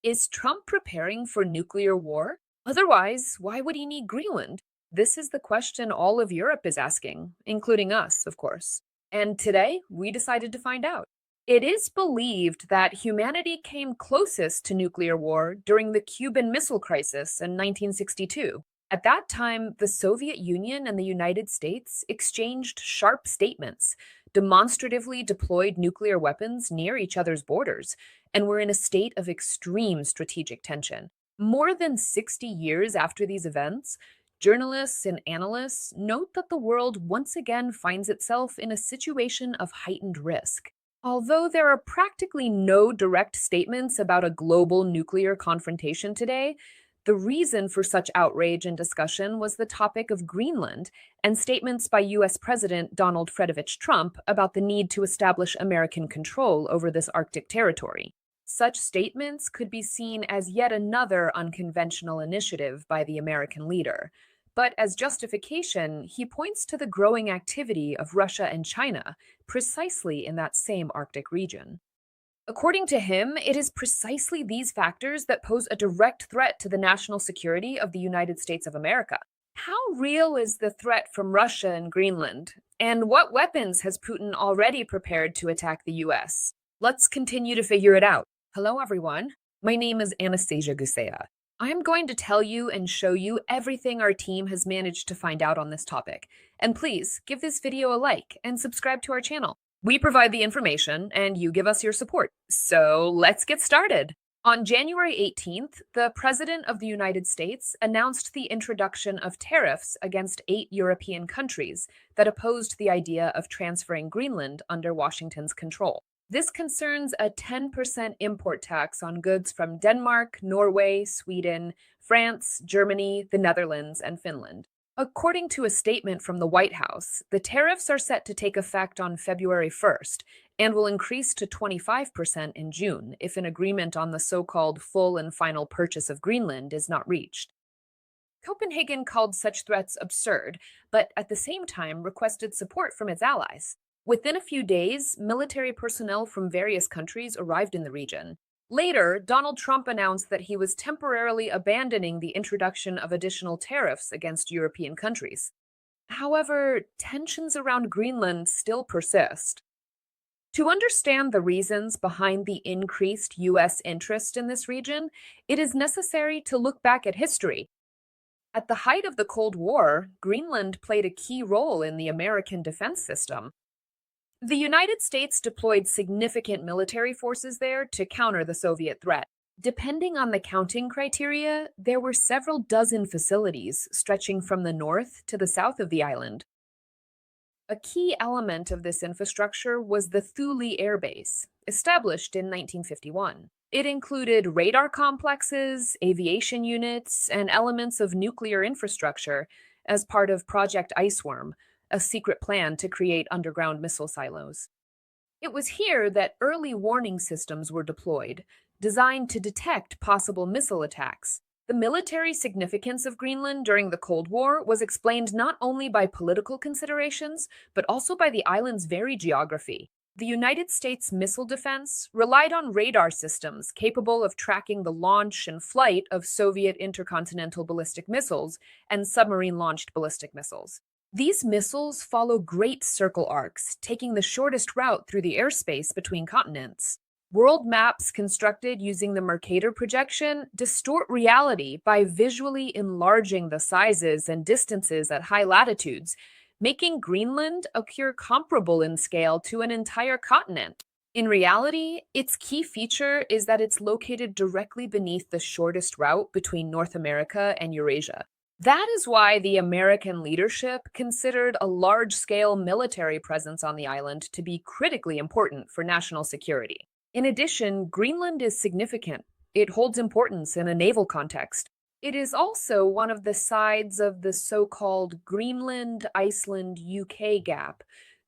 Is Trump preparing for nuclear war? Otherwise, why would he need Greenland? This is the question all of Europe is asking, including us, of course. And today, we decided to find out. It is believed that humanity came closest to nuclear war during the Cuban Missile Crisis in 1962. At that time, the Soviet Union and the United States exchanged sharp statements, demonstratively deployed nuclear weapons near each other's borders, and were in a state of extreme strategic tension. More than 60 years after these events, journalists and analysts note that the world once again finds itself in a situation of heightened risk. Although there are practically no direct statements about a global nuclear confrontation today, the reason for such outrage and discussion was the topic of Greenland and statements by US President Donald Fredovich Trump about the need to establish American control over this Arctic territory. Such statements could be seen as yet another unconventional initiative by the American leader. But as justification, he points to the growing activity of Russia and China, precisely in that same Arctic region. According to him, it is precisely these factors that pose a direct threat to the national security of the United States of America. How real is the threat from Russia and Greenland? And what weapons has Putin already prepared to attack the US? Let's continue to figure it out. Hello, everyone. My name is Anastasiia Husarieva. I'm going to tell you and show you everything our team has managed to find out on this topic. And please give this video a like and subscribe to our channel. We provide the information and you give us your support. So let's get started. On January 18th, the President of the United States announced the introduction of tariffs against 8 European countries that opposed the idea of transferring Greenland under Washington's control. This concerns a 10% import tax on goods from Denmark, Norway, Sweden, France, Germany, the Netherlands, and Finland. According to a statement from the White House, the tariffs are set to take effect on February 1st and will increase to 25% in June if an agreement on the so-called full and final purchase of Greenland is not reached. Copenhagen called such threats absurd, but at the same time requested support from its allies. Within a few days, military personnel from various countries arrived in the region. Later, Donald Trump announced that he was temporarily abandoning the introduction of additional tariffs against European countries. However, tensions around Greenland still persist. To understand the reasons behind the increased U.S. interest in this region, it is necessary to look back at history. At the height of the Cold War, Greenland played a key role in the American defense system. The United States deployed significant military forces there to counter the Soviet threat. Depending on the counting criteria, there were several dozen facilities stretching from the north to the south of the island. A key element of this infrastructure was the Thule Air Base, established in 1951. It included radar complexes, aviation units, and elements of nuclear infrastructure as part of Project Iceworm, a secret plan to create underground missile silos. It was here that early warning systems were deployed, designed to detect possible missile attacks. The military significance of Greenland during the Cold War was explained not only by political considerations, but also by the island's very geography. The United States missile defense relied on radar systems capable of tracking the launch and flight of Soviet intercontinental ballistic missiles and submarine-launched ballistic missiles. These missiles follow great circle arcs, taking the shortest route through the airspace between continents. World maps constructed using the Mercator projection distort reality by visually enlarging the sizes and distances at high latitudes, making Greenland appear comparable in scale to an entire continent. In reality, its key feature is that it's located directly beneath the shortest route between North America and Eurasia. That is why the American leadership considered a large-scale military presence on the island to be critically important for national security. In addition, Greenland is significant. It holds importance in a naval context. It is also one of the sides of the so-called Greenland-Iceland-UK gap,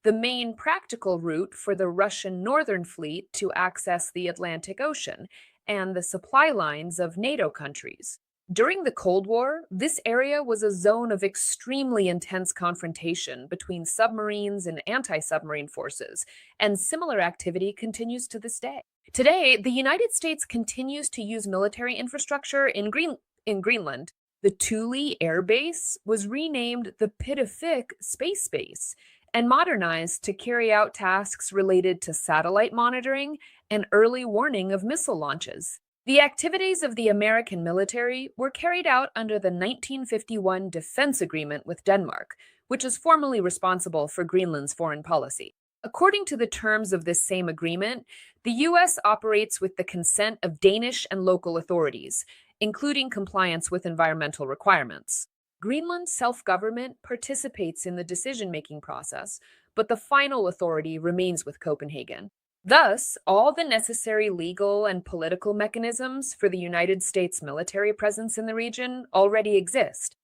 the main practical route for the Russian Northern Fleet to access the Atlantic Ocean and the supply lines of NATO countries. During the Cold War, this area was a zone of extremely intense confrontation between submarines and anti-submarine forces, and similar activity continues to this day. Today, the United States continues to use military infrastructure in Greenland. The Thule Air Base was renamed the Pitifik Space Base and modernized to carry out tasks related to satellite monitoring and early warning of missile launches. The activities of the American military were carried out under the 1951 Defense Agreement with Denmark, which is formally responsible for Greenland's foreign policy. According to the terms of this same agreement, the U.S. operates with the consent of Danish and local authorities, including compliance with environmental requirements. Greenland's self-government participates in the decision-making process, but the final authority remains with Copenhagen. Thus, all the necessary legal and political mechanisms for the United States military presence in the region already exist.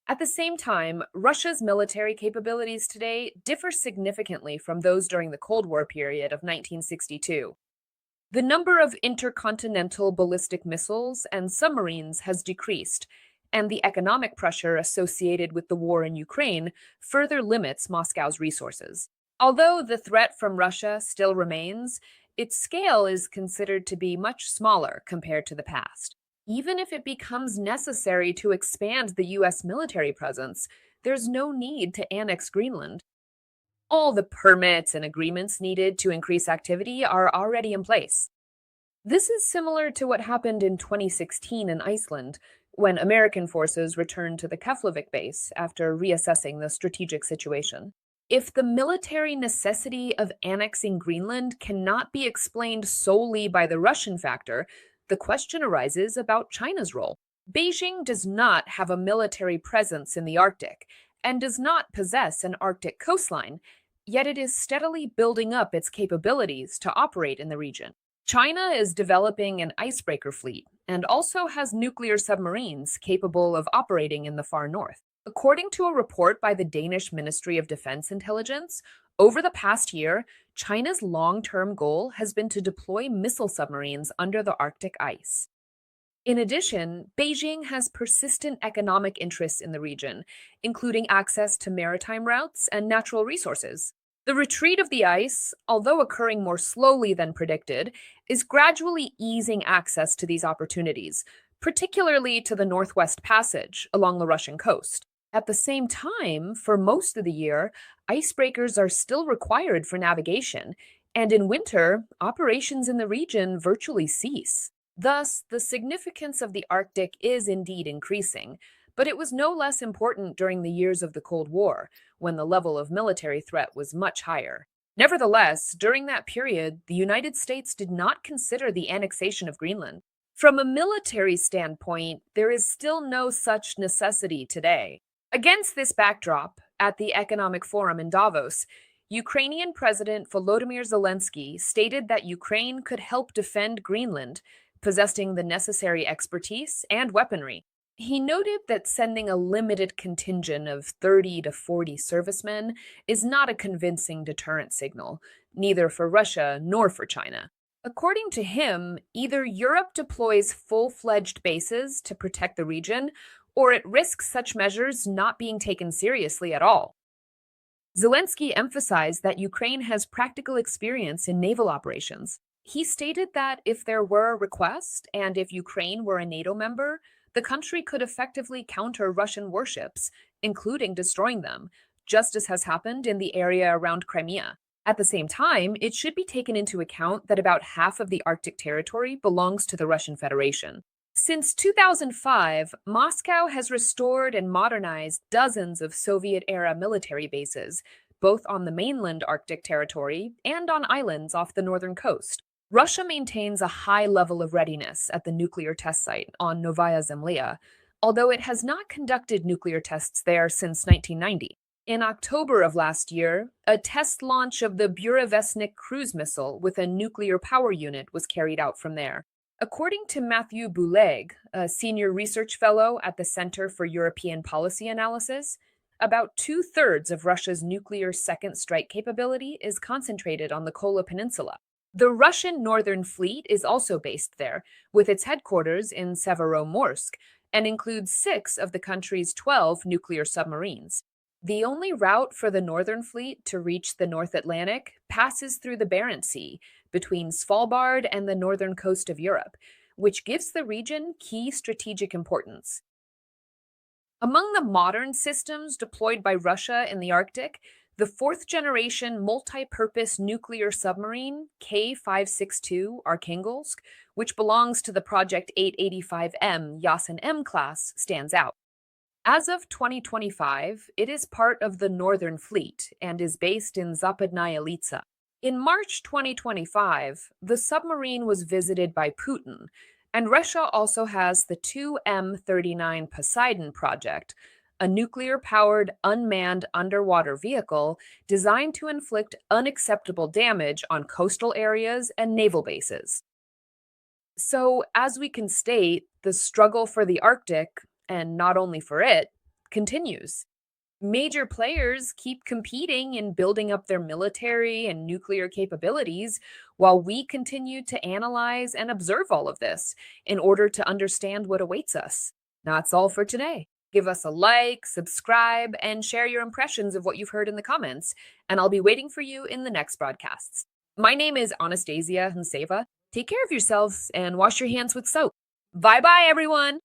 At the same time, Russia's military capabilities today differ significantly from those during the Cold War period of 1962. The number of intercontinental ballistic missiles and submarines has decreased, and the economic pressure associated with the war in Ukraine further limits Moscow's resources. Although the threat from Russia still remains, its scale is considered to be much smaller compared to the past. Even if it becomes necessary to expand the U.S. military presence, there's no need to annex Greenland. All the permits and agreements needed to increase activity are already in place. This is similar to what happened in 2016 in Iceland, when American forces returned to the Keflavik base after reassessing the strategic situation. If the military necessity of annexing Greenland cannot be explained solely by the Russian factor, the question arises about China's role. Beijing does not have a military presence in the Arctic and does not possess an Arctic coastline, yet it is steadily building up its capabilities to operate in the region. China is developing an icebreaker fleet and also has nuclear submarines capable of operating in the far north. According to a report by the Danish Ministry of Defense Intelligence, over the past year, China's long-term goal has been to deploy missile submarines under the Arctic ice. In addition, Beijing has persistent economic interests in the region, including access to maritime routes and natural resources. The retreat of the ice, although occurring more slowly than predicted, is gradually easing access to these opportunities, particularly to the Northwest Passage along the Russian coast. At the same time, for most of the year, icebreakers are still required for navigation, and in winter, operations in the region virtually cease. Thus, the significance of the Arctic is indeed increasing, but it was no less important during the years of the Cold War, when the level of military threat was much higher. Nevertheless, during that period, the United States did not consider the annexation of Greenland. From a military standpoint, there is still no such necessity today. Against this backdrop, at the Economic Forum in Davos, Ukrainian President Volodymyr Zelensky stated that Ukraine could help defend Greenland, possessing the necessary expertise and weaponry. He noted that sending a limited contingent of 30 to 40 servicemen is not a convincing deterrent signal, neither for Russia nor for China. According to him, either Europe deploys full-fledged bases to protect the region, or it risks such measures not being taken seriously at all. Zelensky emphasized that Ukraine has practical experience in naval operations. He stated that if there were a request and if Ukraine were a NATO member, the country could effectively counter Russian warships, including destroying them, just as has happened in the area around Crimea. At the same time, it should be taken into account that about half of the Arctic territory belongs to the Russian Federation. Since 2005, Moscow has restored and modernized dozens of Soviet-era military bases, both on the mainland Arctic territory and on islands off the northern coast. Russia maintains a high level of readiness at the nuclear test site on Novaya Zemlya, although it has not conducted nuclear tests there since 1990. In October of last year, a test launch of the Burevestnik cruise missile with a nuclear power unit was carried out from there. According to Matthew Bouleg, a senior research fellow at the Center for European Policy Analysis, about two-thirds of Russia's nuclear second strike capability is concentrated on the Kola Peninsula. The Russian Northern Fleet is also based there, with its headquarters in Severomorsk, and includes 6 of the country's 12 nuclear submarines. The only route for the Northern Fleet to reach the North Atlantic passes through the Barents Sea between Svalbard and the northern coast of Europe, which gives the region key strategic importance. Among the modern systems deployed by Russia in the Arctic, the fourth generation multi purpose nuclear submarine K-562 Arkhangelsk, which belongs to the Project 885M Yasen M class, stands out. As of 2025, it is part of the Northern Fleet and is based in Zapadnaya Litsa. In March 2025, the submarine was visited by Putin, and Russia also has the 2M39 Poseidon project, a nuclear powered unmanned underwater vehicle designed to inflict unacceptable damage on coastal areas and naval bases. So, as we can state, the struggle for the Arctic, and not only for it, continues. Major players keep competing and building up their military and nuclear capabilities while we continue to analyze and observe all of this in order to understand what awaits us. That's all for today. Give us a like, subscribe, and share your impressions of what you've heard in the comments, and I'll be waiting for you in the next broadcasts. My name is Anastasiia Husarieva. Take care of yourselves and wash your hands with soap. Bye bye, everyone.